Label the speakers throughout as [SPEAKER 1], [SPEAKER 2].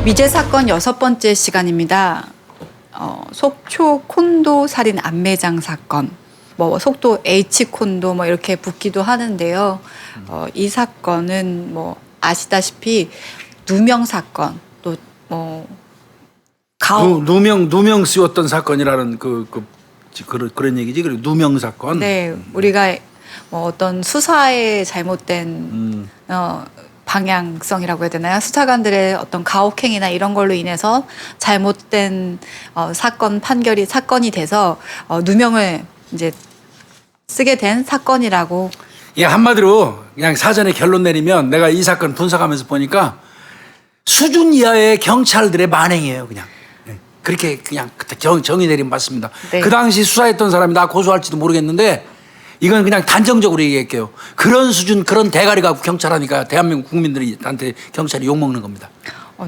[SPEAKER 1] 미제 사건 6번째 시간입니다. 속초 콘도 살인 암매장 사건, 속도 H 콘도 이렇게 붙기도 하는데요. 이 사건은 아시다시피 누명 사건, 또
[SPEAKER 2] 누명 쓰였던 사건이라는 그런 얘기지. 그리고 누명 사건.
[SPEAKER 1] 네, 우리가 어떤 수사에 잘못된 방향성이라고 해야 되나요? 수사관들의 어떤 가혹행위나 이런 걸로 인해서 잘못된 사건이 돼서 누명을 이제 쓰게 된 사건이라고.
[SPEAKER 2] 예, 한마디로 그냥 사전에 결론 내리면 내가 이 사건 분석하면서 보니까 수준 이하의 경찰들의 만행이에요, 그냥. 네. 그렇게 그냥 정의 내리면 맞습니다.
[SPEAKER 1] 네.
[SPEAKER 2] 그 당시 수사했던 사람이 나 고소할지도 모르겠는데 이건 그냥 단정적으로 얘기할게요. 그런 수준, 그런 대가리 갖고 경찰하니까 대한민국 국민들한테 경찰이 욕먹는 겁니다.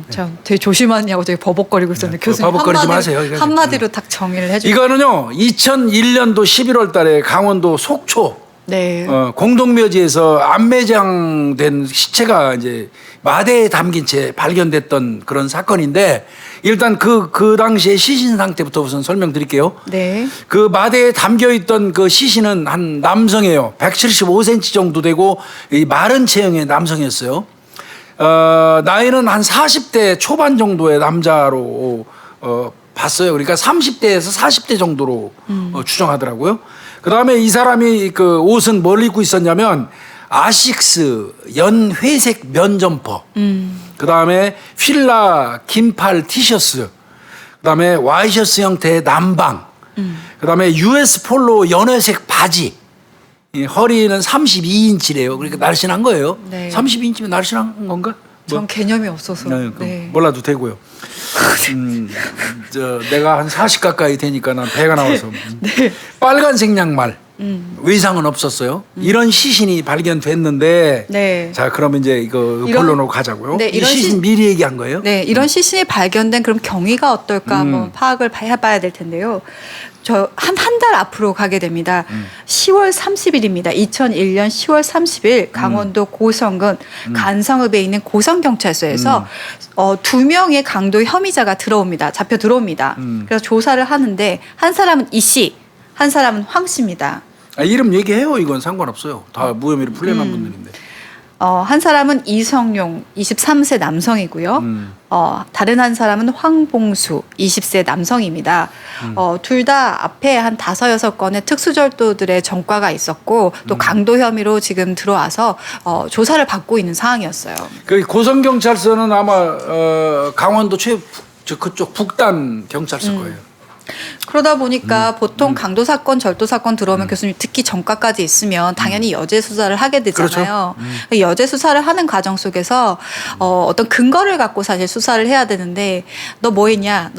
[SPEAKER 1] 참 되게 조심하냐고 되게 버벅거리고 있었는데 교수님
[SPEAKER 2] 버벅거리지 마세요.
[SPEAKER 1] 한마디로 딱 정의를 해주세요.
[SPEAKER 2] 이거는요, 2001년도 11월 달에 강원도 속초
[SPEAKER 1] 네.
[SPEAKER 2] 공동묘지에서 암매장된 시체가 이제 마대에 담긴 채 발견됐던 그런 사건인데, 일단 그 당시의 시신 상태부터 우선 설명드릴게요.
[SPEAKER 1] 네.
[SPEAKER 2] 그 마대에 담겨 있던 그 시신은 한 남성이에요. 175cm 정도 되고 이 마른 체형의 남성이었어요. 나이는 한 40대 초반 정도의 남자로 봤어요. 그러니까 30대에서 40대 정도로 추정하더라고요. 그 다음에 이 사람이 그 옷은 뭘 입고 있었냐면 아식스 연회색 면점퍼, 그 다음에 필라 긴팔 티셔츠, 그 다음에 와이셔츠 형태의 남방, 그 다음에 US 폴로 연회색 바지, 허리는 32인치래요. 그러니까 날씬한 거예요.
[SPEAKER 1] 네.
[SPEAKER 2] 32인치면 날씬한 건가?
[SPEAKER 1] 전 개념이 없어서.
[SPEAKER 2] 네. 몰라도 되고요. 내가 한 40 가까이 되니까 난 배가 나와서.
[SPEAKER 1] 네.
[SPEAKER 2] 빨간색 양말. 의상은 없었어요. 이런 시신이 발견됐는데,
[SPEAKER 1] 네.
[SPEAKER 2] 자, 그러면 이제 이거 본론으로 가자고요.
[SPEAKER 1] 네,
[SPEAKER 2] 이 시신 미리 얘기한 거예요?
[SPEAKER 1] 네, 이런 시신이 발견된 그럼 경위가 어떨까 한번 파악을 해봐야 될 텐데요. 저 한 달 앞으로 가게 됩니다. 10월 30일입니다. 2001년 10월 30일 강원도 고성군 간성읍에 있는 고성경찰서에서 2명의 강도 혐의자가 잡혀 들어옵니다. 그래서 조사를 하는데 한 사람은 이 씨, 한 사람은 황 씨입니다.
[SPEAKER 2] 이름 얘기해요. 이건 상관없어요. 다 무혐의로 풀려난 분들인데.
[SPEAKER 1] 한 사람은 이성용 23세 남성이고요. 다른 한 사람은 황봉수 20세 남성입니다. 둘 다 앞에 한 5-6건의 특수절도들의 전과가 있었고 또 강도 혐의로 지금 들어와서 조사를 받고 있는 상황이었어요.
[SPEAKER 2] 그 고성경찰서는 아마 강원도 그쪽 북단 경찰서 거예요.
[SPEAKER 1] 그러다 보니까 보통 강도 사건, 절도 사건 들어오면 교수님 특히 전과까지 있으면 당연히 여죄 수사를 하게 되잖아요.
[SPEAKER 2] 그렇죠.
[SPEAKER 1] 여죄 수사를 하는 과정 속에서 어떤 근거를 갖고 사실 수사를 해야 되는데 너 뭐 했냐,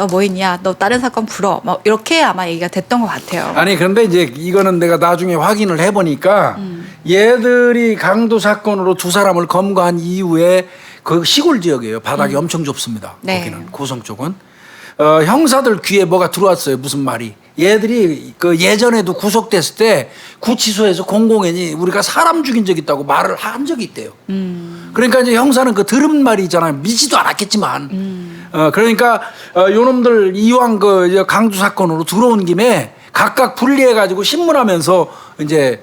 [SPEAKER 1] 너 다른 사건 풀어, 이렇게 아마 얘기가 됐던 것 같아요.
[SPEAKER 2] 아니 그런데 이제 이거는 내가 나중에 확인을 해보니까 얘들이 강도 사건으로 2사람을 검거한 이후에 그 시골 지역이에요. 바닥이 엄청 좁습니다.
[SPEAKER 1] 네.
[SPEAKER 2] 거기는 고성 쪽은. 형사들 귀에 뭐가 들어왔어요. 무슨 말이. 얘들이 그 예전에도 구속됐을 때 구치소에서 공공연히 우리가 사람 죽인 적 있다고 말을 한 적이 있대요. 그러니까 이제 형사는 그 들은 말이 있잖아요. 믿지도 않았겠지만. 그러니까 요놈들 이왕 그 강도 사건으로 들어온 김에 각각 분리해가지고 신문하면서 이제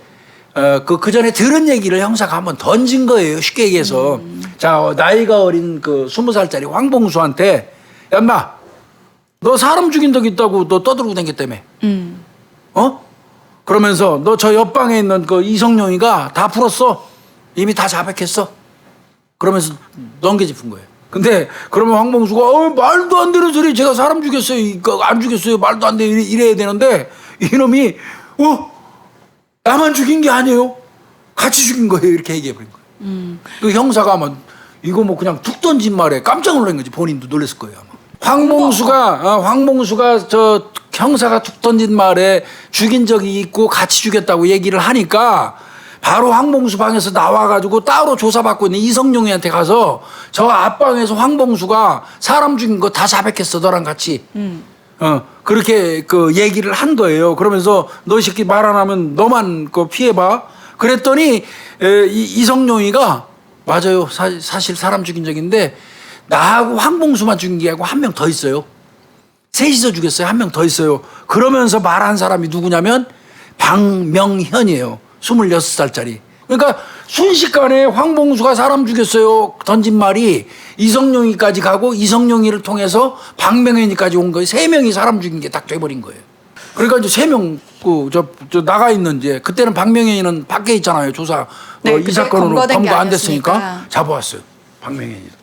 [SPEAKER 2] 그 전에 들은 얘기를 형사가 한번 던진 거예요. 쉽게 얘기해서. 자, 나이가 어린 그 20살짜리 황봉수한테 야, 인마 너 사람 죽인 적 있다고 너 떠들고 다녔다며. 그러면서 너 저 옆방에 있는 그 이성용이가 다 풀었어. 이미 다 자백했어. 그러면서 넘겨짚은 거예요. 근데 그러면 황봉수가 말도 안 되는 소리, 제가 사람 죽였어요. 안 죽였어요. 말도 안 돼. 이래야 되는데 이놈이 나만 죽인 게 아니에요. 같이 죽인 거예요. 이렇게 얘기해버린 거예요. 그 형사가 아마 이거 그냥 툭 던진 말에 깜짝 놀란 거지. 본인도 놀랐을 거예요. 아마. 황봉수가 저 형사가 툭 던진 말에 죽인 적이 있고 같이 죽였다고 얘기를 하니까 바로 황봉수 방에서 나와가지고 따로 조사받고 있는 이성용이한테 가서 저 앞방에서 황봉수가 사람 죽인 거 다 자백했어. 너랑 같이. 그렇게 그 얘기를 한 거예요. 그러면서 너 이 새끼 말 안 하면 너만 그 피해봐. 그랬더니 이성용이가 맞아요. 사실 사람 죽인 적인데 나하고 황봉수만 죽인 게 아니고 한 명 더 있어요. 셋이서 죽였어요. 한 명 더 있어요. 그러면서 말한 사람이 누구냐면 박명현이에요. 26살짜리. 그러니까 순식간에 황봉수가 사람 죽였어요. 던진 말이 이성용이까지 가고 이성용이를 통해서 박명현이까지 온 거예요. 3명이 사람 죽인 게 딱 돼버린 거예요. 그러니까 이제 3명 저 나가 있는 이제 그때는 박명현이는 밖에 있잖아요. 조사
[SPEAKER 1] 네,
[SPEAKER 2] 이 사건으로
[SPEAKER 1] 검거된 게
[SPEAKER 2] 검거 안 됐으니까
[SPEAKER 1] 아니었으니까.
[SPEAKER 2] 잡아왔어요. 박명현이.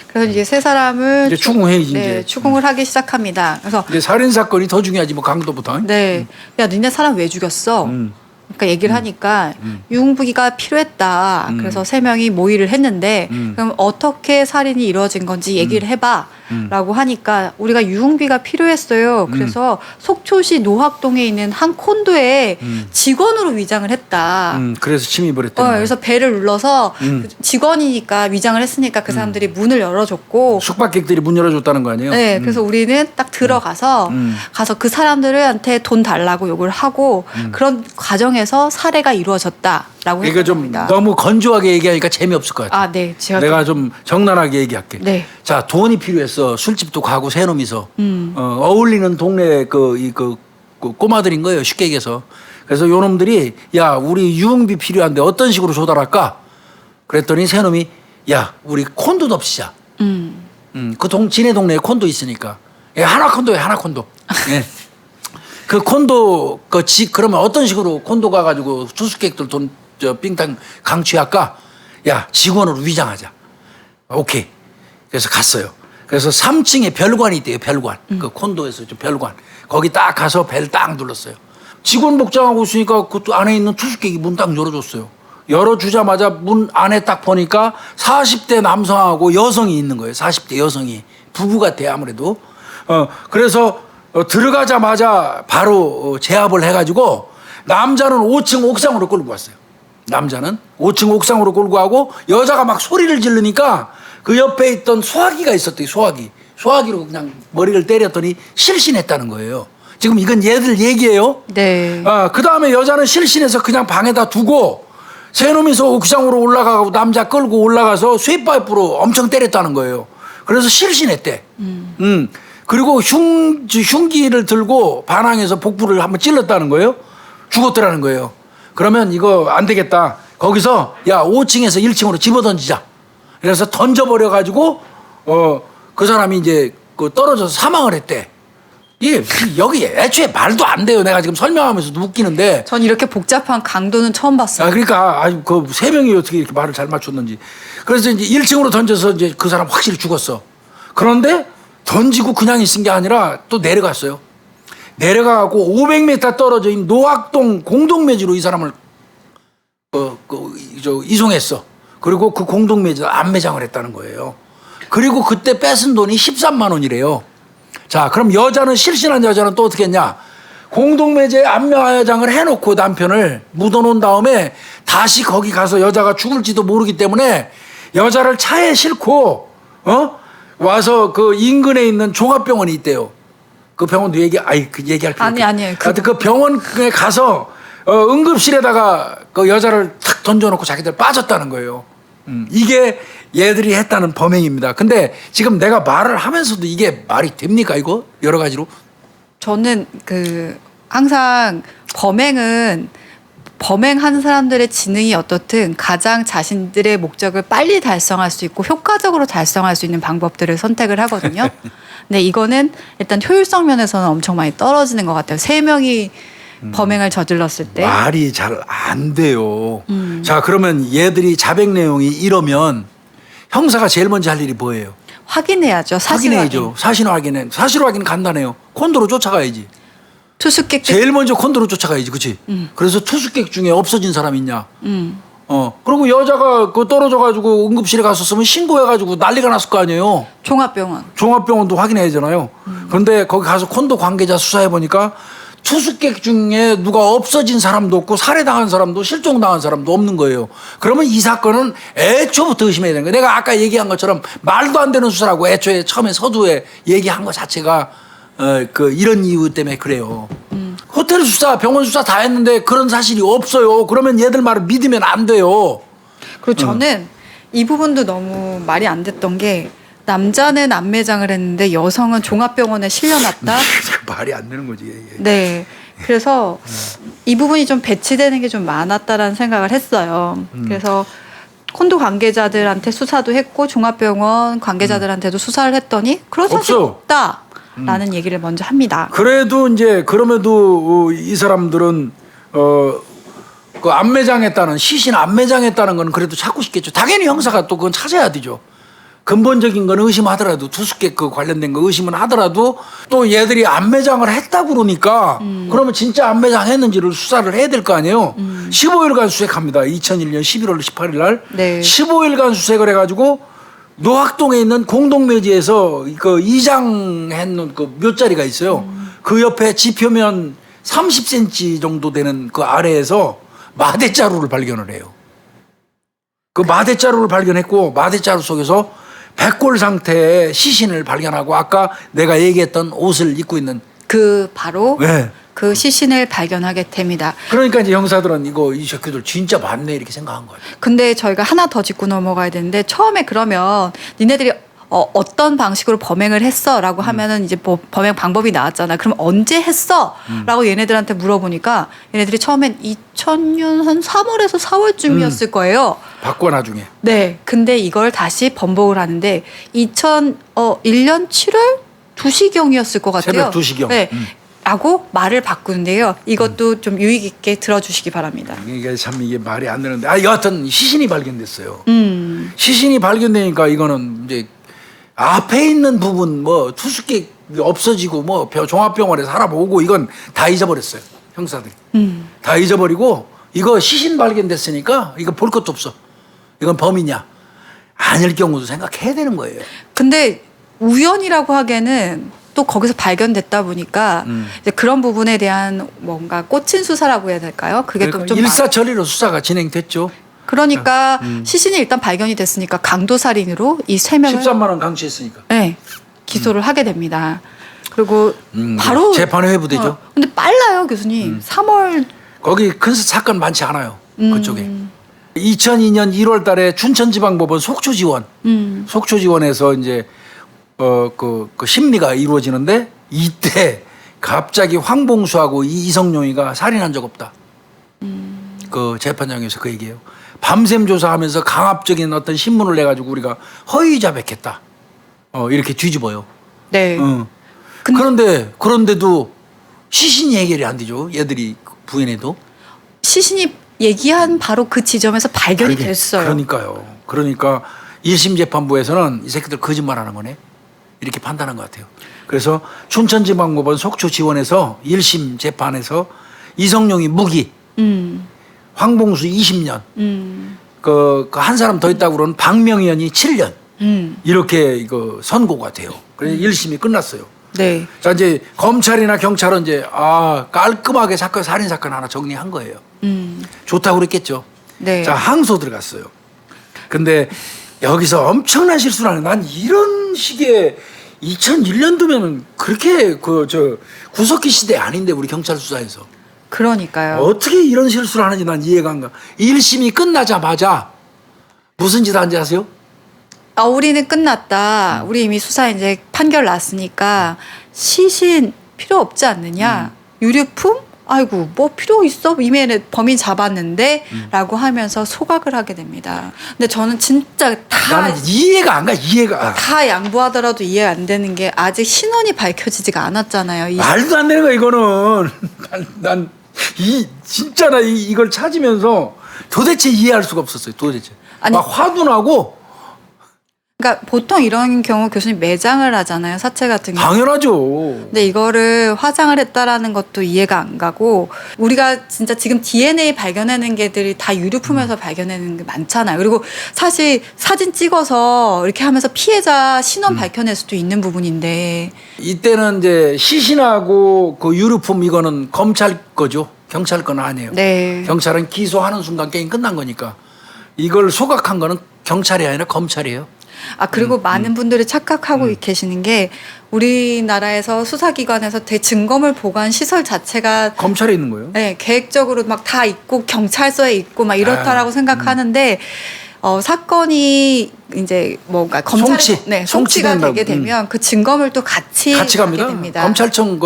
[SPEAKER 1] 그래서 이제 세 사람을
[SPEAKER 2] 이제 추궁해야지,
[SPEAKER 1] 네,
[SPEAKER 2] 이제.
[SPEAKER 1] 추궁을 하기 시작합니다. 그래서
[SPEAKER 2] 이제 살인 사건이 더 중요하지 뭐 강도보다.
[SPEAKER 1] 네, 야 니네 사람 왜 죽였어? 그러니까 얘기를 하니까 유흥부기가 필요했다. 그래서 3명이 모의를 했는데 그럼 어떻게 살인이 이루어진 건지 얘기를 해봐라고 하니까 우리가 유흥비가 필요했어요. 그래서 속초시 노학동에 있는 한 콘도에 직원으로 위장을 했다.
[SPEAKER 2] 그래서 침입을 했대요.
[SPEAKER 1] 그래서 배를 눌러서 그 직원이니까 위장을 했으니까 그 사람들이 문을 열어줬고
[SPEAKER 2] 숙박객들이 문 열어줬다는 거 아니에요?
[SPEAKER 1] 네, 그래서 우리는 딱 들어가서 가서 그 사람들한테 돈 달라고 요구를 하고 그런 과정에서 살해가 이루어졌다라고
[SPEAKER 2] 그러니까 좀
[SPEAKER 1] 했습니다.
[SPEAKER 2] 너무 건조하게 얘기하니까 재미없을 것 같아요.
[SPEAKER 1] 아, 네, 제가
[SPEAKER 2] 내가 좀 정난하게 얘기할게.
[SPEAKER 1] 네.
[SPEAKER 2] 자, 돈이 필요했어. 술집도 가고 세 놈이서 어울리는 동네 그 꼬마들인 거예요. 쉽게 얘기해서. 그래서 요 놈들이 야 우리 유흥비 필요한데 어떤 식으로 조달할까? 그랬더니 세 놈이 야 우리 콘도 덮시자. 지네 동네에 콘도 있으니까. 예, 하나 콘도에 하나 콘도. 예. 그 콘도 그러면 어떤 식으로 콘도 가가지고 투숙객들 돈 빙탕 강취할까? 야 직원으로 위장하자. 오케이. 그래서 갔어요. 그래서 3층에 별관이 있대요. 별관. 그 콘도에서 별관. 거기 딱 가서 벨 딱 눌렀어요. 직원 복장하고 있으니까 그 안에 있는 투숙객이 문 딱 열어줬어요. 열어주자마자 문 안에 딱 보니까 40대 남성하고 여성이 있는 거예요. 40대 여성이. 부부 같아요. 아무래도. 그래서 들어가자마자 바로 제압을 해가지고 남자는 5층 옥상으로 끌고 왔어요. 남자는 5층 옥상으로 끌고 가고 여자가 막 소리를 지르니까 그 옆에 있던 소화기가 있었대요. 소화기로 그냥 머리를 때렸더니 실신했다는 거예요. 지금 이건 얘들 얘기예요.
[SPEAKER 1] 네.
[SPEAKER 2] 그 다음에 여자는 실신해서 그냥 방에다 두고 세 놈이서 옥상으로 올라가고 남자 끌고 올라가서 쇠파이프로 엄청 때렸다는 거예요. 그래서 실신했대. 그리고 흉기를 들고 반항해서 복부를 한번 찔렀다는 거예요. 죽었더라는 거예요. 그러면 이거 안 되겠다. 거기서 야 5층에서 1층으로 집어던지자. 그래서 던져버려가지고 그 사람이 이제 떨어져서 사망을 했대. 이게 여기 애초에 말도 안 돼요. 내가 지금 설명하면서도 웃기는데.
[SPEAKER 1] 전 이렇게 복잡한 강도는 처음 봤어요.
[SPEAKER 2] 그러니까 그 3명이 어떻게 이렇게 말을 잘 맞췄는지. 그래서 이제 1층으로 던져서 이제 그 사람 확실히 죽었어. 그런데 던지고 그냥 있은 게 아니라 또 내려갔어요. 내려가고 500m 떨어져 있는 노학동 공동묘지로 이 사람을 이송했어. 그리고 그 공동묘지에 안매장을 했다는 거예요. 그리고 그때 뺏은 돈이 13만 원이래요. 자, 그럼 여자는 실신한 여자는 또 어떻게 했냐? 공동묘지에 안매장을 해놓고 남편을 묻어놓은 다음에 다시 거기 가서 여자가 죽을지도 모르기 때문에 여자를 차에 싣고 와서 그 인근에 있는 종합병원이 있대요. 그 병원도 얘기할 필요 없고.
[SPEAKER 1] 아니에요.
[SPEAKER 2] 그 병원에 가서 응급실에다가 그 여자를 탁 던져놓고 자기들 빠졌다는 거예요. 이게 얘들이 했다는 범행입니다. 근데 지금 내가 말을 하면서도 이게 말이 됩니까 이거? 여러 가지로?
[SPEAKER 1] 저는 항상 범행하는 사람들의 지능이 어떻든 가장 자신들의 목적을 빨리 달성할 수 있고 효과적으로 달성할 수 있는 방법들을 선택을 하거든요. 근데 이거는 일단 효율성 면에서는 엄청 많이 떨어지는 것 같아요. 3명이 범행을 저질렀을 때.
[SPEAKER 2] 말이 잘 안 돼요. 자, 그러면 얘들이 자백 내용이 이러면 형사가 제일 먼저 할 일이 뭐예요?
[SPEAKER 1] 확인해야죠. 사실
[SPEAKER 2] 확인해야죠. 사실 확인은 간단해요. 콘도로 쫓아가야지.
[SPEAKER 1] 투숙객들
[SPEAKER 2] 제일 먼저 콘도로 쫓아가야지, 그렇지? 그래서 투숙객 중에 없어진 사람 있냐? 그리고 여자가 떨어져가지고 응급실에 갔었으면 신고해가지고 난리가 났을 거 아니에요. 종합병원도 확인해야 되잖아요. 그런데 거기 가서 콘도 관계자 수사해 보니까 투숙객 중에 누가 없어진 사람도 없고 살해당한 사람도 실종당한 사람도 없는 거예요. 그러면 이 사건은 애초부터 의심해야 되는 거예요. 내가 아까 얘기한 것처럼 말도 안 되는 수사라고 애초에 처음에 서두에 얘기한 것 자체가 이런 이유 때문에 그래요. 호텔 수사, 병원 수사 다 했는데 그런 사실이 없어요. 그러면 얘들 말을 믿으면 안 돼요.
[SPEAKER 1] 그리고 저는 이 부분도 너무 말이 안 됐던 게 남자는 암매장을 했는데 여성은 종합병원에 실려놨다.
[SPEAKER 2] 말이 안 되는 거지. 이게.
[SPEAKER 1] 네. 그래서 이 부분이 좀 배치되는 게 좀 많았다라는 생각을 했어요. 그래서 콘도 관계자들한테 수사도 했고 종합병원 관계자들한테도 수사를 했더니 그런 사실
[SPEAKER 2] 없어.
[SPEAKER 1] 없다라는 얘기를 먼저 합니다.
[SPEAKER 2] 그래도 이제 그럼에도 이 사람들은 그 암매장했다는 시신 암매장했다는 건 그래도 찾고 싶겠죠. 당연히 형사가 또 그건 찾아야 되죠. 근본적인 건 의심하더라도 투숙객 그 관련된 거 의심은 하더라도 또 얘들이 암매장을 했다 그러니까 그러면 진짜 암매장했는지를 수사를 해야 될 거 아니에요. 15일간 수색합니다. 2001년 11월 18일 날
[SPEAKER 1] 네.
[SPEAKER 2] 15일간 수색을 해가지고 노학동에 있는 공동묘지에서 그 이장했는 그 묘자리가 있어요. 그 옆에 지표면 30cm 정도 되는 그 아래에서 마대자루를 발견을 해요. 그 마대자루를 발견했고 마대자루 속에서 백골 상태의 시신을 발견하고 아까 내가 얘기했던 옷을 입고 있는
[SPEAKER 1] 그 바로
[SPEAKER 2] 네.
[SPEAKER 1] 그 시신을 발견하게 됩니다.
[SPEAKER 2] 그러니까 이제 형사들은 이거 이 새끼들 진짜 많네 이렇게 생각한 거예요.
[SPEAKER 1] 근데 저희가 하나 더 짚고 넘어가야 되는데 처음에 그러면 니네들이 어떤 방식으로 범행을 했어라고 하면은 이제 범행 방법이 나왔잖아. 그럼 언제 했어라고 얘네들한테 물어보니까 얘네들이 처음엔 2000년 한 3월에서 4월쯤이었을 거예요.
[SPEAKER 2] 바꿔 나중에.
[SPEAKER 1] 네. 근데 이걸 다시 번복을 하는데 2001년 7월 2시경이었을 것 같아요.
[SPEAKER 2] 새벽 2시경.
[SPEAKER 1] 네. 라고 말을 바꾸는데요. 이것도 좀 유익 있게 들어주시기 바랍니다.
[SPEAKER 2] 이게 참 이게 말이 안 되는데 여하튼 시신이 발견됐어요. 시신이 발견되니까 이거는 이제 앞에 있는 부분 뭐 투숙객 없어지고 뭐 종합병원에 사람 오고 이건 다 잊어버렸어요. 형사들이. 다 잊어버리고 이거 시신 발견됐으니까 이거 볼 것도 없어. 이건 범이냐 아닐 경우도 생각해야 되는 거예요.
[SPEAKER 1] 근데 우연이라고 하기에는 또 거기서 발견됐다 보니까 이제 그런 부분에 대한 뭔가 꽂힌 수사라고 해야 될까요? 그게
[SPEAKER 2] 그러니까
[SPEAKER 1] 또 좀
[SPEAKER 2] 일사천리로 수사가 진행됐죠.
[SPEAKER 1] 그러니까 시신이 일단 발견이 됐으니까 강도살인으로 이 세 명을
[SPEAKER 2] 13만 원 강취했으니까.
[SPEAKER 1] 네, 기소를 하게 됩니다. 그리고 바로
[SPEAKER 2] 재판에 회부되죠.
[SPEAKER 1] 근데 빨라요, 교수님. 3월
[SPEAKER 2] 거기 큰 사건 많지 않아요. 그쪽에. 2002년 1월 달에 춘천지방법원 속초지원. 속초지원에서 이제 그 심리가 이루어지는데 이때 갑자기 황봉수하고 이성용이가 살인한 적 없다. 그 재판장에서 그 얘기예요. 밤샘 조사하면서 강압적인 어떤 신문을 내가지고 우리가 허위 자백했다. 이렇게 뒤집어요.
[SPEAKER 1] 네.
[SPEAKER 2] 그런데도 시신이 해결이 안 되죠. 얘들이 부인해도.
[SPEAKER 1] 시신이 얘기한 바로 그 지점에서 발견이 됐어요.
[SPEAKER 2] 그러니까요. 그러니까 1심 재판부에서는 이 새끼들 거짓말하는 거네. 이렇게 판단한 것 같아요. 그래서 춘천지방법원 속초지원에서 1심 재판에서 이성용이 무기, 황봉수 20년, 그 한 사람 더 있다고 그러는 박명현이 7년 이렇게 이거 선고가 돼요. 그래서 1심이 끝났어요.
[SPEAKER 1] 네.
[SPEAKER 2] 자 이제 검찰이나 경찰은 이제 깔끔하게 살인 사건 하나 정리한 거예요. 좋다고 그랬겠죠.
[SPEAKER 1] 네.
[SPEAKER 2] 자 항소 들어갔어요. 근데 여기서 엄청난 실수를 하는 난 이런 식의 2001년도면은 그렇게 구석기 시대 아닌데 우리 경찰 수사에서
[SPEAKER 1] 그러니까요.
[SPEAKER 2] 어떻게 이런 실수를 하는지 난 이해가 안 가. 1심이 끝나자마자 무슨 짓 하는지 아세요?
[SPEAKER 1] 우리는 끝났다. 우리 이미 수사 이제 판결 났으니까 시신 필요 없지 않느냐. 유류품? 아이고 뭐 필요 있어? 이미 범인 잡았는데 라고 하면서 소각을 하게 됩니다. 근데 저는 진짜
[SPEAKER 2] 나는 이해가 안 가.
[SPEAKER 1] 다 양보하더라도 이해 안 되는 게 아직 신원이 밝혀지지가 않았잖아요.
[SPEAKER 2] 말도 안 되는 거야 이거는. 난 진짜 나 이걸 찾으면서 도대체 이해할 수가 없었어요. 도대체. 막 화도 나고.
[SPEAKER 1] 그러니까 보통 이런 경우 교수님 매장을 하잖아요. 사체 같은 경우.
[SPEAKER 2] 당연하죠.
[SPEAKER 1] 근데 이거를 화장을 했다라는 것도 이해가 안 가고 우리가 진짜 지금 DNA 발견하는 게들이 다 유류품에서 발견하는 게 많잖아요. 그리고 사실 사진 찍어서 이렇게 하면서 피해자 신원 밝혀낼 수도 있는 부분인데
[SPEAKER 2] 이때는 이제 시신하고 그 유류품 이거는 검찰 거죠. 경찰 건 아니에요.
[SPEAKER 1] 네.
[SPEAKER 2] 경찰은 기소하는 순간 게임 끝난 거니까 이걸 소각한 거는 경찰이 아니라 검찰이에요.
[SPEAKER 1] 그리고 많은 분들이 착각하고 계시는 게 우리나라에서 수사기관에서 증거물 보관 시설 자체가
[SPEAKER 2] 검찰에 있는 거예요.
[SPEAKER 1] 네, 계획적으로 막 다 있고 경찰서에 있고 막 이렇다라고 생각하는데 사건이 이제 뭔가 검찰에
[SPEAKER 2] 송치.
[SPEAKER 1] 네,
[SPEAKER 2] 송치가
[SPEAKER 1] 송치가 되게
[SPEAKER 2] 된다고.
[SPEAKER 1] 되면 그 증거물도 같이
[SPEAKER 2] 같이
[SPEAKER 1] 가게
[SPEAKER 2] 갑니다.
[SPEAKER 1] 됩니다.
[SPEAKER 2] 검찰청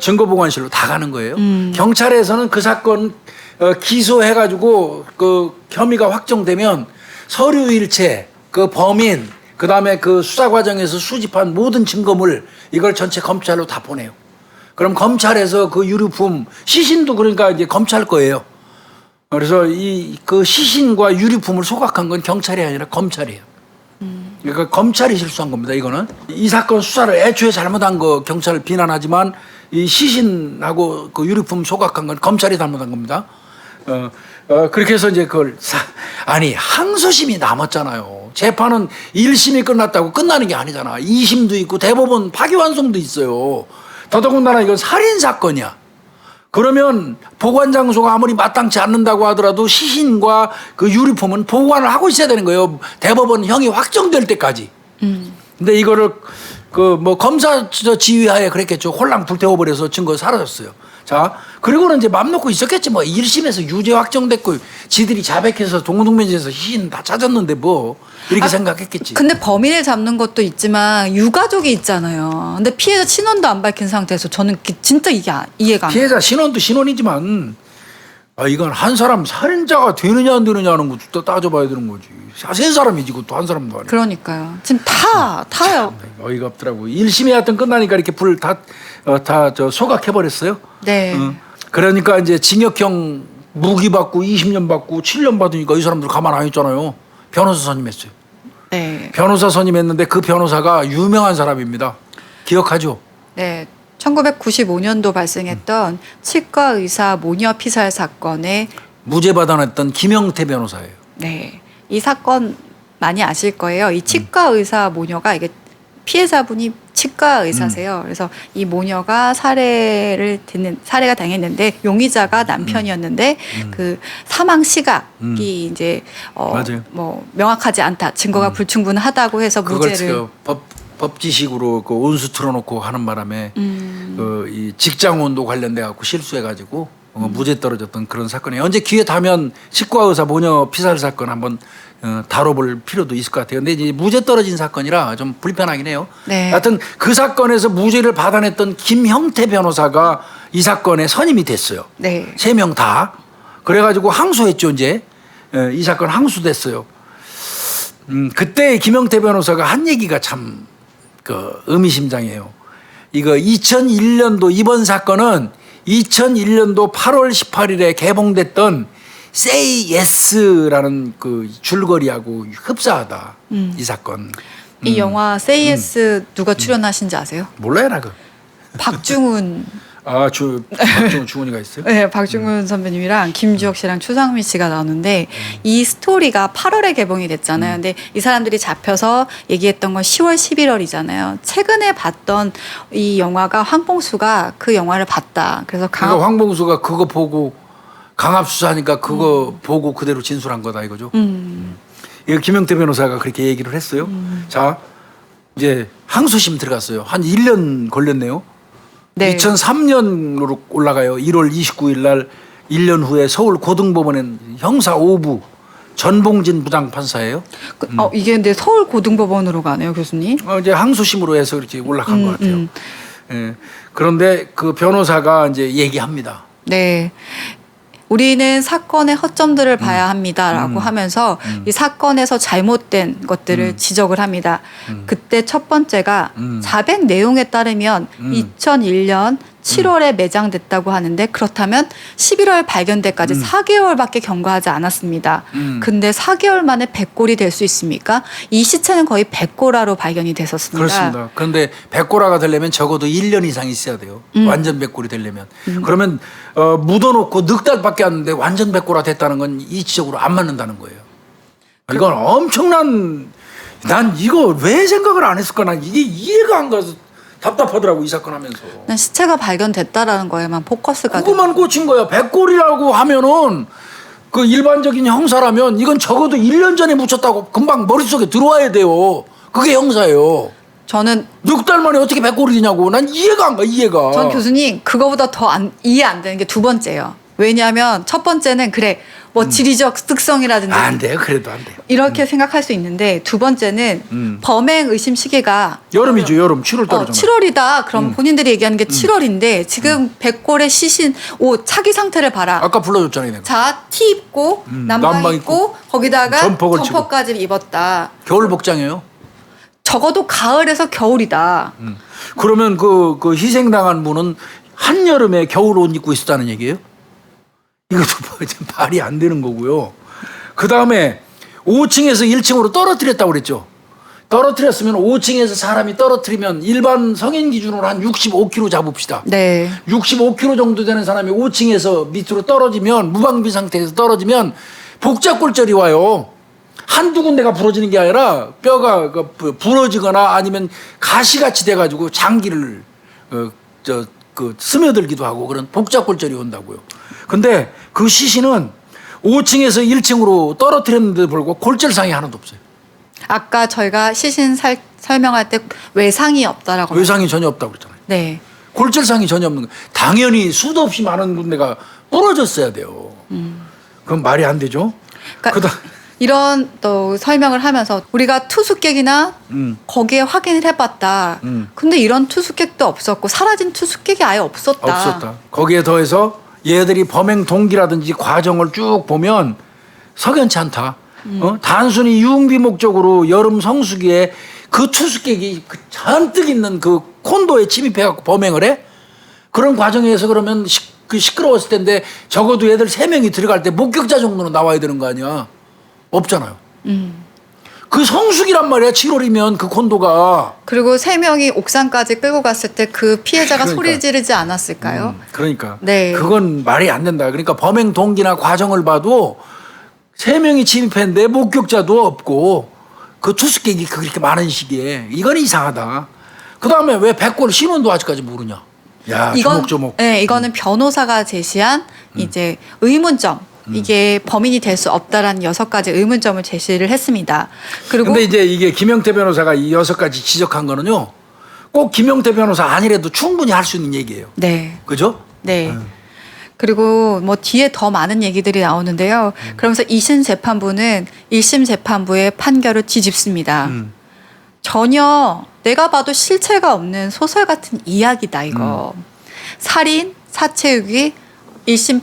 [SPEAKER 2] 증거보관실로 다 가는 거예요. 경찰에서는 그 사건 기소해가지고 그 혐의가 확정되면 서류 일체, 그 범인, 그 다음에 그 수사 과정에서 수집한 모든 증거물 이걸 전체 검찰로 다 보내요. 그럼 검찰에서 그 유류품 시신도 그러니까 이제 검찰 거예요. 그래서 이 그 시신과 유류품을 소각한 건 경찰이 아니라 검찰이에요. 그러니까 검찰이 실수한 겁니다. 이거는 이 사건 수사를 애초에 잘못한 거 경찰을 비난하지만 이 시신하고 그 유류품 소각한 건 검찰이 잘못한 겁니다. 그렇게 해서 이제 그걸 아니 항소심이 남았잖아요. 재판은 1심이 끝났다고 끝나는 게 아니잖아. 2심도 있고 대법원 파기환송도 있어요. 더더군다나 이건 살인 사건이야. 그러면 보관 장소가 아무리 마땅치 않는다고 하더라도 시신과 그 유류품은 보관을 하고 있어야 되는 거예요. 대법원 형이 확정될 때까지. 근데 이거를 그 뭐 검사 지휘하에 그랬겠죠. 홀랑 불태워버려서 증거 사라졌어요. 자, 그리고는 이제 맘 놓고 있었겠지. 뭐 1심에서 유죄 확정됐고 지들이 자백해서 동등면제에서 시신 다 찾았는데 뭐 이렇게 생각했겠지.
[SPEAKER 1] 근데 범인을 잡는 것도 있지만 유가족이 있잖아요. 근데 피해자 신원도 안 밝힌 상태에서 저는 진짜 이게 이해가 안 가요.
[SPEAKER 2] 피해자 신원도 신원이지만 이건 한 사람 살인자가 되느냐 안 되느냐는 것도 또 따져봐야 되는 거지. 세 사람이지 그것도 한 사람도 아니고.
[SPEAKER 1] 그러니까요. 지금 타요.
[SPEAKER 2] 어이가 없더라고. 1심이 하여튼 끝나니까 이렇게 불 다 소각해버렸어요.
[SPEAKER 1] 네.
[SPEAKER 2] 그러니까 이제 징역형 무기 받고 20년 받고 7년 받으니까 이 사람들 가만 안 있잖아요. 변호사 선임했어요.
[SPEAKER 1] 네.
[SPEAKER 2] 변호사 선임했는데 그 변호사가 유명한 사람입니다. 기억하죠?
[SPEAKER 1] 네. 1995년도 발생했던 치과 의사 모녀 피살 사건에
[SPEAKER 2] 무죄 받아냈던 김영태 변호사예요.
[SPEAKER 1] 네. 이 사건 많이 아실 거예요. 이 치과 의사 모녀가 이게 피해자분이 치과 의사세요. 그래서 이 모녀가 살해가 당했는데 용의자가 남편이었는데 그 사망 시각이 이제
[SPEAKER 2] 맞아요.
[SPEAKER 1] 뭐 명확하지 않다. 증거가 불충분하다고 해서
[SPEAKER 2] 그걸
[SPEAKER 1] 무죄를
[SPEAKER 2] 법지식으로 그 온수 틀어놓고 하는 바람에 이 직장운도 관련돼 갖고 실수해가지고 무죄 떨어졌던 그런 사건이에요. 언제 기회 되면 치과 의사 모녀 피살 사건 한번 다뤄볼 필요도 있을 것 같아요. 근데 이제 무죄 떨어진 사건이라 좀 불편하긴 해요.
[SPEAKER 1] 네.
[SPEAKER 2] 하여튼 그 사건에서 무죄를 받아냈던 김형태 변호사가 이 사건에 선임이 됐어요.
[SPEAKER 1] 네.
[SPEAKER 2] 3명 다. 그래가지고 항소했죠 이제. 이 사건 항소됐어요. 그때 김형태 변호사가 한 얘기가 참 의미심장해요. 이거 2001년도 이번 사건은 2001년도 8월 18일에 개봉됐던 Say Yes라는 그 줄거리하고 흡사하다. 이 사건.
[SPEAKER 1] 이 영화 Say Yes 누가 출연하신지 아세요?
[SPEAKER 2] 몰라요 나 그.
[SPEAKER 1] 박중훈.
[SPEAKER 2] 박중훈 중훈이가 있어요?
[SPEAKER 1] 네, 박중훈 선배님이랑 김주혁 씨랑 추상민 씨가 나오는데 이 스토리가 8월에 개봉이 됐잖아요. 근데 이 사람들이 잡혀서 얘기했던 건 10월, 11월이잖아요. 최근에 봤던 이 영화가 황봉수가 그 영화를 봤다. 그래서
[SPEAKER 2] 그러니까 황봉수가 그거 보고 강압수사하니까 그거 보고 그대로 진술한 거다 이거죠. 이거 김영태 변호사가 그렇게 얘기를 했어요. 자, 이제 항소심 들어갔어요. 한 1년 걸렸네요.
[SPEAKER 1] 네.
[SPEAKER 2] 2003년으로 올라가요. 1월 29일 날 1년 후에 서울 고등법원엔 형사 5부 전봉진 부장판사예요.
[SPEAKER 1] 이게 근데 서울 고등법원으로 가네요, 교수님.
[SPEAKER 2] 이제 항소심으로 해서 이렇게 올라간 것 같아요. 예. 그런데 그 변호사가 이제 얘기합니다.
[SPEAKER 1] 네. 우리는 사건의 허점들을 봐야 합니다라고 하면서 이 사건에서 잘못된 것들을 지적을 합니다. 그때 첫 번째가 자백 내용에 따르면 2001년 7월에 매장됐다고 하는데 그렇다면 11월 발견 때까지 4개월밖에 경과하지 않았습니다. 근데 4개월 만에 백골이 될 수 있습니까? 이 시체는 거의 백골화로 발견이 됐었습니다.
[SPEAKER 2] 그렇습니다. 그런데 백골화가 되려면 적어도 1년 이상 있어야 돼요. 완전 백골이 되려면. 그러면 묻어놓고 넉 달밖에 안 됐는데 완전 백골화 됐다는 건 이치적으로 안 맞는다는 거예요. 이건 엄청난 난 이거 왜 생각을 안 했을까? 난 이게 이해가 안 가서 답답하더라고 이 사건 하면서.
[SPEAKER 1] 난 시체가 발견됐다라는 거에만 포커스가
[SPEAKER 2] 그거만 꽂힌 거야. 백골이라고 하면은 그 일반적인 형사라면 이건 적어도 1년 전에 묻혔다고 금방 머릿속에 들어와야 돼요. 그게 형사예요.
[SPEAKER 1] 저는
[SPEAKER 2] 넉 달 만에 어떻게 백골이 되냐고. 난 이해가 안 가. 이해가.
[SPEAKER 1] 전 교수님 그거보다 더 이해 안 되는 게 두 번째예요. 왜냐하면 첫 번째는 그래 뭐 지리적 특성이라든지
[SPEAKER 2] 안 돼요. 그래도 안 돼요.
[SPEAKER 1] 이렇게 생각할 수 있는데 두 번째는 범행 의심 시기가
[SPEAKER 2] 여름이죠. 여름 7월 달이잖아요.
[SPEAKER 1] 7월이다. 그럼 본인들이 얘기하는 게 7월인데 지금 백골의 시신 옷 차기 상태를 봐라.
[SPEAKER 2] 아까 불러줬잖아요. 내가.
[SPEAKER 1] 자, 티 입고 남방
[SPEAKER 2] 남방
[SPEAKER 1] 입고 거기다가
[SPEAKER 2] 점퍼를
[SPEAKER 1] 점퍼까지 입었다.
[SPEAKER 2] 겨울 복장이에요.
[SPEAKER 1] 적어도 가을에서 겨울이다.
[SPEAKER 2] 그러면 그 희생당한 분은 한여름에 겨울 옷 입고 있었다는 얘기예요? 이것도 말이 안 되는 거고요. 그 다음에 5층에서 1층으로 떨어뜨렸다고 그랬죠. 떨어뜨렸으면 5층에서 사람이 떨어뜨리면 일반 성인 기준으로 한 65kg 잡읍시다.
[SPEAKER 1] 네.
[SPEAKER 2] 65kg 정도 되는 사람이 5층에서 밑으로 떨어지면 무방비 상태에서 떨어지면 복잡골절이 와요. 한두 군데가 부러지는 게 아니라 뼈가 부러지거나 아니면 가시같이 돼가지고 장기를 스며들기도 하고 그런 복잡골절이 온다고요. 근데 그 시신은 5층에서 1층으로 떨어뜨렸는데도 불구하고 골절상이 하나도 없어요.
[SPEAKER 1] 아까 저희가 시신 설명할 때 외상이 없다라고.
[SPEAKER 2] 외상이 전혀 없다고 그랬잖아요.
[SPEAKER 1] 네.
[SPEAKER 2] 골절상이 전혀 없는 거예요. 당연히 수도 없이 많은 군데가 부러졌어야 돼요. 그건 말이 안 되죠.
[SPEAKER 1] 그러니까 이런 또 설명을 하면서 우리가 투숙객이나 거기에 확인을 해봤다. 근데 이런 투숙객도 없었고 사라진 투숙객이 아예 없었다.
[SPEAKER 2] 거기에 더해서 얘들이 범행 동기라든지 과정을 쭉 보면 석연치 않다. 단순히 유흥비 목적으로 여름 성수기에 그 투숙객이 잔뜩 있는 그 콘도에 침입해갖고 범행을 해? 그런 과정에서 그러면 시끄러웠을 텐데 적어도 얘들 3명이 들어갈 때 목격자 정도는 나와야 되는 거 아니야. 없잖아요. 그 성수기란 말이야. 7월이면 그 콘도가.
[SPEAKER 1] 그리고 3명이 옥상까지 끌고 갔을 때 그 피해자가 소리 지르지 않았을까요?
[SPEAKER 2] 그러니까.
[SPEAKER 1] 네.
[SPEAKER 2] 그건 말이 안 된다. 그러니까 범행 동기나 과정을 봐도 3명이 침입했는데 목격자도 없고 그 투숙객이 그렇게 많은 시기에 이건 이상하다. 그 다음에 왜 백골 신원도 아직까지 모르냐. 야, 조목조목.
[SPEAKER 1] 네, 이거는 변호사가 제시한 이제 의문점. 이게 범인이 될 수 없다라는 6가지 의문점을 제시를 했습니다. 그리고
[SPEAKER 2] 근데 이제 이게 김영태 변호사가 이 6가지 지적한 거는요. 꼭 김영태 변호사 아니래도 충분히 할 수 있는 얘기예요.
[SPEAKER 1] 네.
[SPEAKER 2] 그죠?
[SPEAKER 1] 네. 그리고 뭐 뒤에 더 많은 얘기들이 나오는데요. 그러면서 2심 재판부는 1심 재판부의 판결을 뒤집습니다. 전혀 내가 봐도 실체가 없는 소설 같은 이야기다 이거. 살인, 사체유기 1심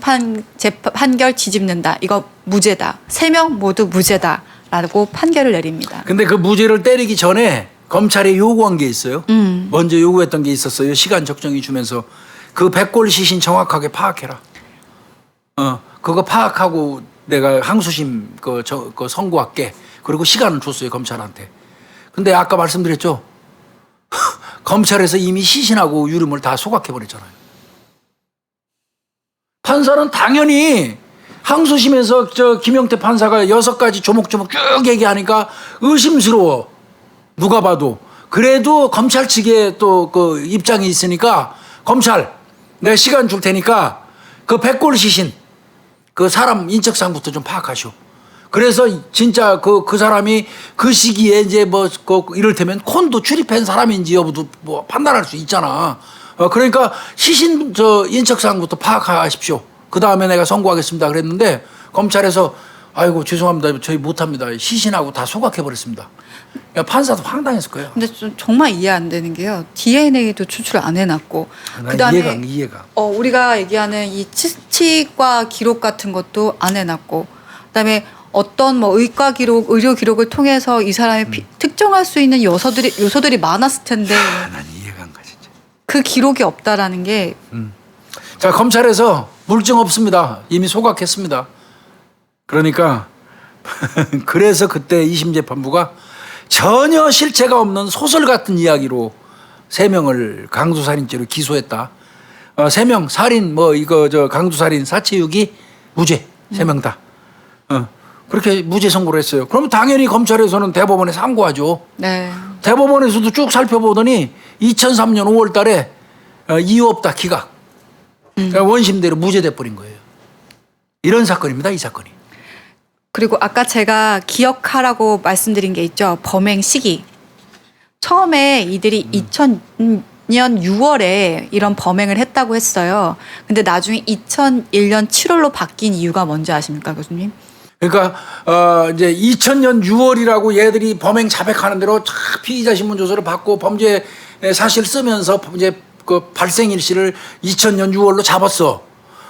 [SPEAKER 1] 판결 뒤집는다. 이거 무죄다. 3명 모두 무죄다라고 판결을 내립니다.
[SPEAKER 2] 근데 그 무죄를 때리기 전에 검찰에 요구한 게 있어요. 먼저 요구했던 게 있었어요. 시간 적정이 주면서 그 백골 시신 정확하게 파악해라. 그거 파악하고 내가 항소심 그 선고할게. 그리고 시간을 줬어요 검찰한테. 근데 아까 말씀드렸죠. 검찰에서 이미 시신하고 유름을 다 소각해버렸잖아요. 판사는 당연히 항소심에서 김영태 판사가 6가지 조목조목 쭉 얘기하니까 의심스러워. 누가 봐도. 그래도 검찰 측에 또 그 입장이 있으니까 검찰 내가 시간 줄 테니까 그 백골 시신 그 사람 인적사항부터 좀 파악하시오. 그래서 진짜 그 사람이 그 시기에 이제 뭐 이를테면 콘도 출입한 사람인지 여부도 뭐 판단할 수 있잖아. 그러니까 시신 인적사항부터 파악하십시오. 그 다음에 내가 선고하겠습니다. 그랬는데 검찰에서 아이고 죄송합니다. 저희 못합니다. 시신하고 다 소각해버렸습니다. 판사도 황당했을 거예요.
[SPEAKER 1] 근데 좀 정말 이해 안 되는 게요. DNA도 추출 안 해놨고 그다음에
[SPEAKER 2] 이해가.
[SPEAKER 1] 우리가 얘기하는 이 치과 기록 같은 것도 안 해놨고 그다음에 어떤 뭐 의과 기록, 의료 기록을 통해서 이 사람이 특정할 수 있는 요소들이 많았을 텐데
[SPEAKER 2] 난 이해가 안 가 진짜.
[SPEAKER 1] 그 기록이 없다라는 게
[SPEAKER 2] 자, 검찰에서 물증 없습니다. 이미 소각했습니다. 그러니까 그래서 그때 2심 재판부가 전혀 실체가 없는 소설 같은 이야기로 3명을 강도살인죄로 기소했다. 3명 살인 강도살인 사체유기 무죄 3명 다. 그렇게 무죄 선고를 했어요. 그럼 당연히 검찰에서는 대법원에 상고하죠.
[SPEAKER 1] 네.
[SPEAKER 2] 대법원에서도 쭉 살펴보더니 2003년 5월 달에 이유 없다 기각. 그러니까 원심대로 무죄돼 버린 거예요. 이런 사건입니다. 이 사건이.
[SPEAKER 1] 그리고 아까 제가 기억하라고 말씀드린 게 있죠. 범행 시기. 처음에 이들이 2000년 6월에 이런 범행을 했다고 했어요. 근데 나중에 2001년 7월로 바뀐 이유가 뭔지 아십니까, 교수님?
[SPEAKER 2] 그러니까 이제 2000년 6월이라고 얘들이 범행 자백하는 대로 피의자 신문 조서를 받고 범죄 사실 쓰면서 이제 그 발생 일시를 2000년 6월로 잡았어.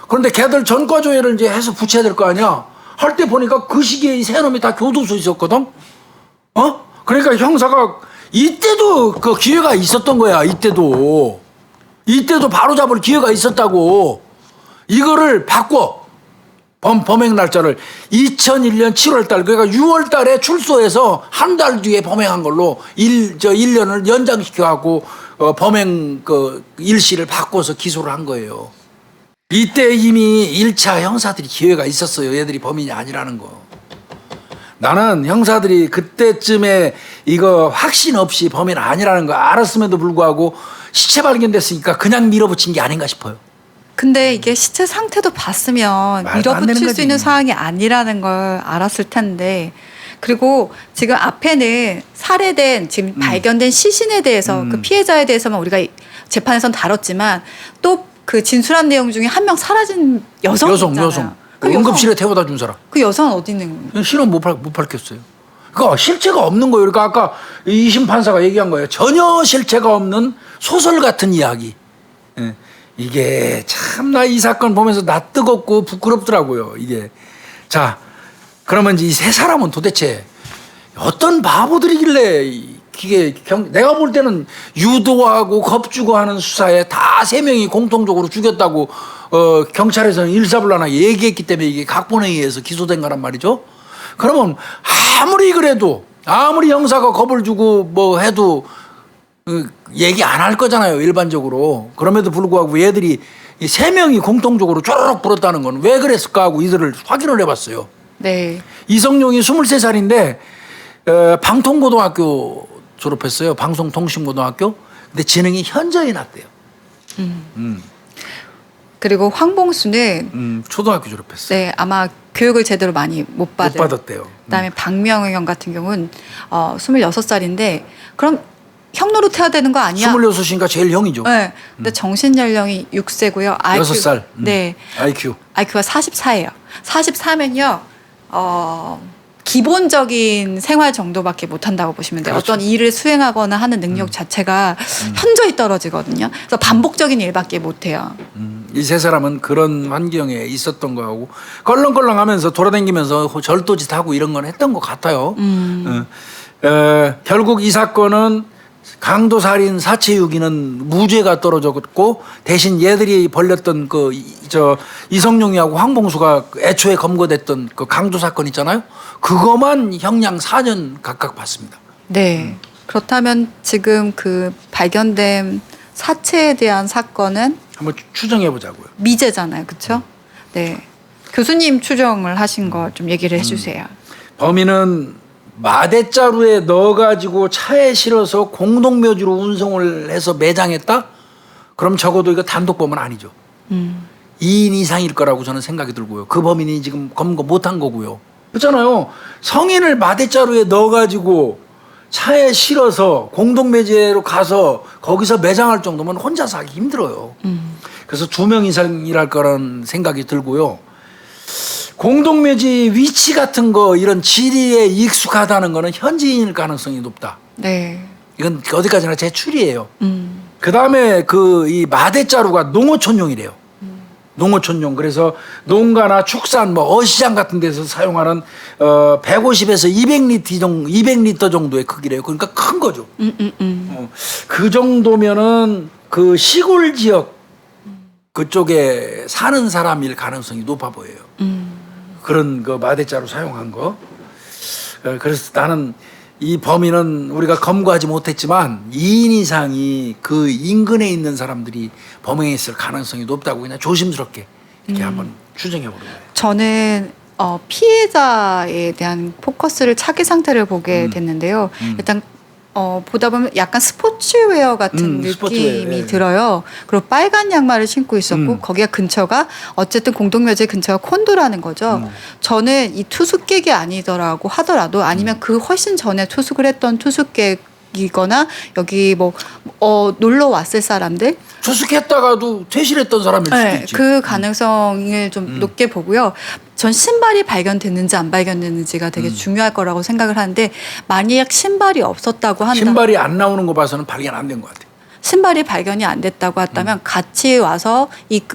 [SPEAKER 2] 그런데 걔들 전과 조회를 이제 해서 붙여야 될 거 아니야. 할 때 보니까 그 시기에 이 세 놈이 다 교도소에 있었거든. 그러니까 형사가 이때도 그 기회가 있었던 거야. 이때도 바로 잡을 기회가 있었다고. 이거를 바꿔. 범행 날짜를 2001년 7월 달, 그러니까 6월 달에 출소해서 한 달 뒤에 범행한 걸로 1년을 연장시켜갖고 범행 그 일시를 바꿔서 기소를 한 거예요. 이때 이미 1차 형사들이 기회가 있었어요. 얘들이 범인이 아니라는 거. 나는 형사들이 그때쯤에 이거 확신 없이 범인 아니라는 거 알았음에도 불구하고 시체 발견됐으니까 그냥 밀어붙인 게 아닌가 싶어요.
[SPEAKER 1] 근데 이게 시체 상태도 봤으면
[SPEAKER 2] 말도 안 되는
[SPEAKER 1] 밀어붙일
[SPEAKER 2] 거지.
[SPEAKER 1] 수 있는 상황이 아니라는 걸 알았을 텐데. 그리고 지금 앞에는 살해된 지금 발견된 시신에 대해서 그 피해자에 대해서만 우리가 재판에선 다뤘지만 또 그 진술한 내용 중에 한 명 사라진 여성이 있잖아요.
[SPEAKER 2] 여성.
[SPEAKER 1] 그
[SPEAKER 2] 응급실에 태워다 준 사람.
[SPEAKER 1] 그 여성은 어디 있는 거예요?
[SPEAKER 2] 실은 못 밝혔어요. 그러니까 실체가 없는 거예요. 그러니까 아까 이심 판사가 얘기한 거예요. 전혀 실체가 없는 소설 같은 이야기. 예. 이게 참 나 이 사건 보면서 나 뜨겁고 부끄럽더라고요. 이게. 자, 그러면 이 세 사람은 도대체 어떤 바보들이길래 이게 내가 볼 때는 유도하고 겁주고 하는 수사에 다 세 명이 공통적으로 죽였다고 경찰에서는 일사불란하게 얘기했기 때문에 이게 각본에 의해서 기소된 거란 말이죠. 그러면 아무리 그래도 아무리 형사가 겁을 주고 뭐 해도 얘기 안 할 거잖아요. 일반적으로. 그럼에도 불구하고 얘들이 이 세 명이 공통적으로 쪼르륵 불었다는 건 왜 그랬을까 하고 이들을 확인을 해봤어요.
[SPEAKER 1] 네.
[SPEAKER 2] 이성용이 23살인데 방통고등학교 졸업했어요. 방송통신고등학교. 근데 지능이 현저히 낮대요.
[SPEAKER 1] 그리고 황봉수는
[SPEAKER 2] 초등학교 졸업했어요.
[SPEAKER 1] 네, 아마 교육을 제대로 많이 못
[SPEAKER 2] 받았대요.
[SPEAKER 1] 그다음에 박명영 같은 경우는 26살인데 그럼 형 노릇해야 되는 거 아니야?
[SPEAKER 2] 26이니까 제일 형이죠.
[SPEAKER 1] 네. 근데 정신 연령이 6세고요.
[SPEAKER 2] 6살.
[SPEAKER 1] 네.
[SPEAKER 2] IQ가
[SPEAKER 1] 44예요. 44면요. 기본적인 생활 정도밖에 못 한다고 보시면 돼요.
[SPEAKER 2] 그렇죠.
[SPEAKER 1] 어떤 일을 수행하거나 하는 능력 자체가 현저히 떨어지거든요. 그래서 반복적인 일밖에 못 해요.
[SPEAKER 2] 이 세 사람은 그런 환경에 있었던 거하고 껄렁껄렁하면서 돌아다니면서 절도짓 하고 이런 건 했던 것 같아요. 결국 이 사건은 강도살인 사체유기는 무죄가 떨어졌고 대신 얘들이 벌렸던 이성용이하고 황봉수가 애초에 검거됐던 그 강도 사건 있잖아요. 그거만 형량 4년 각각 받습니다.
[SPEAKER 1] 네. 그렇다면 지금 그 발견된 사체에 대한 사건은
[SPEAKER 2] 한번 추정해 보자고요.
[SPEAKER 1] 미제잖아요. 그렇죠? 네. 교수님 추정을 하신 거 좀 얘기를 해주세요.
[SPEAKER 2] 범인은 마대자루에 넣어가지고 차에 실어서 공동묘지로 운송을 해서 매장했다? 그럼 적어도 이거 단독범은 아니죠. 2인 이상일 거라고 저는 생각이 들고요. 그 범인이 지금 검거 못한 거고요. 그렇잖아요. 성인을 마대자루에 넣어가지고 차에 실어서 공동묘지로 가서 거기서 매장할 정도면 혼자서 하기 힘들어요. 그래서 2명 이상이랄 거라는 생각이 들고요. 공동묘지 위치 같은 거 이런 지리에 익숙하다는 거는 현지인일 가능성이 높다.
[SPEAKER 1] 네.
[SPEAKER 2] 이건 어디까지나 제 추리예요. 그 다음에 이 마대자루가 농어촌용이래요. 농어촌용. 그래서 농가나 축산, 어시장 같은 데서 사용하는 150에서 200리터 정도의 크기래요. 그러니까 큰 거죠. 그 정도면은 그 시골 지역 그쪽에 사는 사람일 가능성이 높아 보여요. 그런 그 마대자루 사용한 거. 그래서 나는 이 범인은 우리가 검거하지 못했지만 2인 이상이 그 인근에 있는 사람들이 범행했을 가능성이 높다고 그냥 조심스럽게 이렇게 한번 추정해 보는 거예요.
[SPEAKER 1] 저는 피해자에 대한 포커스를 차기 상태를 보게 됐는데요. 일단 보다 보면 약간 스포츠웨어 같은 느낌이
[SPEAKER 2] 스포츠웨어,
[SPEAKER 1] 들어요. 그리고 빨간 양말을 신고 있었고 거기가 근처가 어쨌든 공동묘지 근처가 콘도라는 거죠. 저는 이 투숙객이 아니더라고 하더라도 아니면 그 훨씬 전에 투숙을 했던 투숙객 가족이거나 여기 뭐 놀러 왔을 사람들
[SPEAKER 2] 투숙했다가도 퇴실했던 사람일 수도
[SPEAKER 1] 네,
[SPEAKER 2] 있지.
[SPEAKER 1] 그 가능성을 좀 높게 보고요. 전 신발이 발견됐는지 안 발견됐는지가 되게 중요할 거라고 생각을 하는데 만약 신발이 없었다고 한다.
[SPEAKER 2] 신발이 안 나오는 거 봐서는 발견 안 된 것 같아요.
[SPEAKER 1] 신발이 발견이 안 됐다고 했다면 같이 와서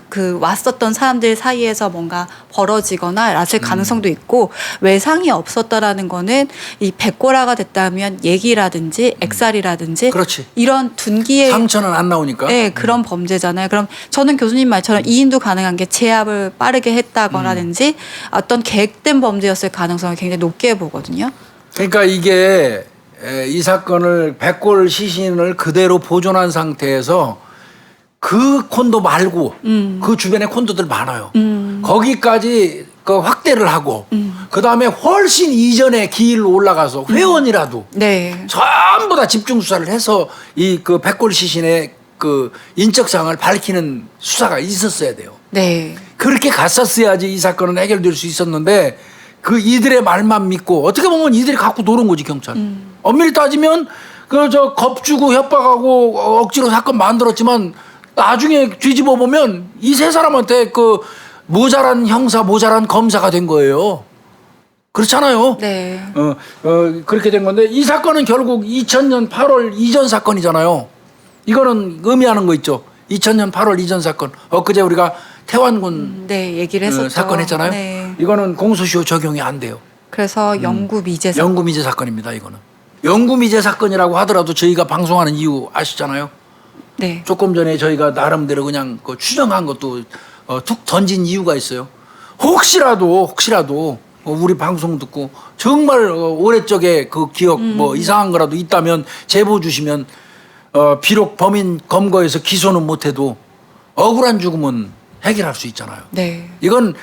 [SPEAKER 1] 그 왔었던 사람들 사이에서 뭔가 벌어지거나 났을 가능성도 있고 외상이 없었다라는 거는 이 백골화가 됐다면 얘기라든지 액살이라든지
[SPEAKER 2] 그렇지.
[SPEAKER 1] 이런 둔기의
[SPEAKER 2] 상처는 안 나오니까.
[SPEAKER 1] 네, 그런 범죄잖아요. 그럼 저는 교수님 말처럼 이인도 가능한 게 제압을 빠르게 했다거나든지 어떤 계획된 범죄였을 가능성을 굉장히 높게 보거든요.
[SPEAKER 2] 그러니까 이게 이 사건을 백골 시신을 그대로 보존한 상태에서 그 콘도 말고 그 주변에 콘도들 많아요. 거기까지 그 확대를 하고 그 다음에 훨씬 이전에 길로 올라가서 회원이라도
[SPEAKER 1] 네.
[SPEAKER 2] 전부 다 집중 수사를 해서 이 그 백골 시신의 그 인적사항을 밝히는 수사가 있었어야 돼요.
[SPEAKER 1] 네.
[SPEAKER 2] 그렇게 갔었어야지 이 사건은 해결될 수 있었는데 그 이들의 말만 믿고 어떻게 보면 이들이 갖고 노는 거지 경찰. 엄밀히 따지면 그 저 겁주고 협박하고 억지로 사건 만들었지만 나중에 뒤집어 보면 이 세 사람한테 그 모자란 형사, 모자란 검사가 된 거예요. 그렇잖아요.
[SPEAKER 1] 네.
[SPEAKER 2] 그렇게 된 건데 이 사건은 결국 2000년 8월 이전 사건이잖아요. 이거는 의미하는 거 있죠. 2000년 8월 이전 사건. 엊그제 우리가 태완군
[SPEAKER 1] 네, 얘기를 했었죠.
[SPEAKER 2] 사건 했잖아요.
[SPEAKER 1] 네.
[SPEAKER 2] 이거는 공소시효 적용이 안 돼요.
[SPEAKER 1] 그래서 영구 미제 사건.
[SPEAKER 2] 영구 미제 사건입니다. 이거는. 영구 미제 사건이라고 하더라도 저희가 방송하는 이유 아시잖아요.
[SPEAKER 1] 네.
[SPEAKER 2] 조금 전에 저희가 나름대로 그냥 그 추정한 것도 툭 던진 이유가 있어요. 혹시라도 우리 방송 듣고 정말 오래적에 그 기억 뭐 이상한 거라도 있다면 제보 주시면 비록 범인 검거해서 기소는 못해도 억울한 죽음은 해결할 수 있잖아요.
[SPEAKER 1] 네.
[SPEAKER 2] 이건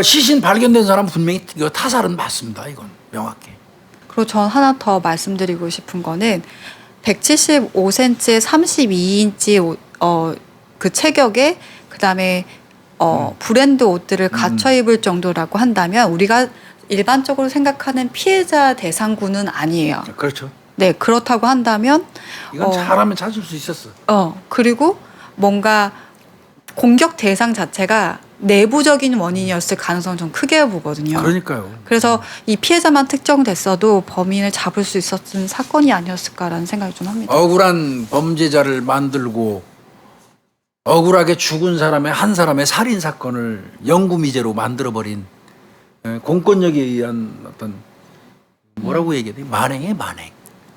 [SPEAKER 2] 시신 발견된 사람 분명히 이거 타살은 맞습니다. 이건 명확히.
[SPEAKER 1] 그리고 전 하나 더 말씀드리고 싶은 거는 175cm 32인치 그 체격에 그다음에 브랜드 옷들을 갖춰 입을 정도라고 한다면 우리가 일반적으로 생각하는 피해자 대상군은 아니에요.
[SPEAKER 2] 그렇죠.
[SPEAKER 1] 네, 그렇다고 한다면
[SPEAKER 2] 이건 잘하면 찾을 수 있었어.
[SPEAKER 1] 그리고 뭔가 공격 대상 자체가 내부적인 원인이었을 가능성을 좀 크게 보거든요.
[SPEAKER 2] 그러니까요.
[SPEAKER 1] 그래서 이 피해자만 특정됐어도 범인을 잡을 수 있었던 사건이 아니었을까라는 생각이 좀 합니다.
[SPEAKER 2] 억울한 범죄자를 만들고 억울하게 죽은 사람의 한 사람의 살인 사건을 영구미제로 만들어버린 공권력에 의한 어떤 뭐라고 얘기해야 돼? 만행이에요, 만행.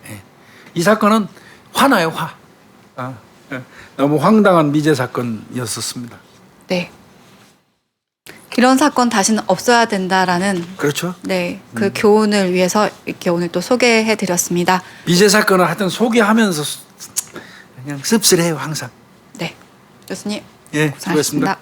[SPEAKER 2] 예. 이 사건은 화나요, 화. 너무 황당한 미제 사건이었었습니다.
[SPEAKER 1] 네. 이런 사건 다시는 없어야 된다라는
[SPEAKER 2] 그렇죠.
[SPEAKER 1] 네, 그 교훈을 위해서 이렇게 오늘 또 소개해 드렸습니다.
[SPEAKER 2] 미제 사건을 하여튼 소개하면서 그냥 씁쓸해요, 항상.
[SPEAKER 1] 네. 교수님
[SPEAKER 2] 예,
[SPEAKER 1] 고생하셨습니다.
[SPEAKER 2] 수고했습니다.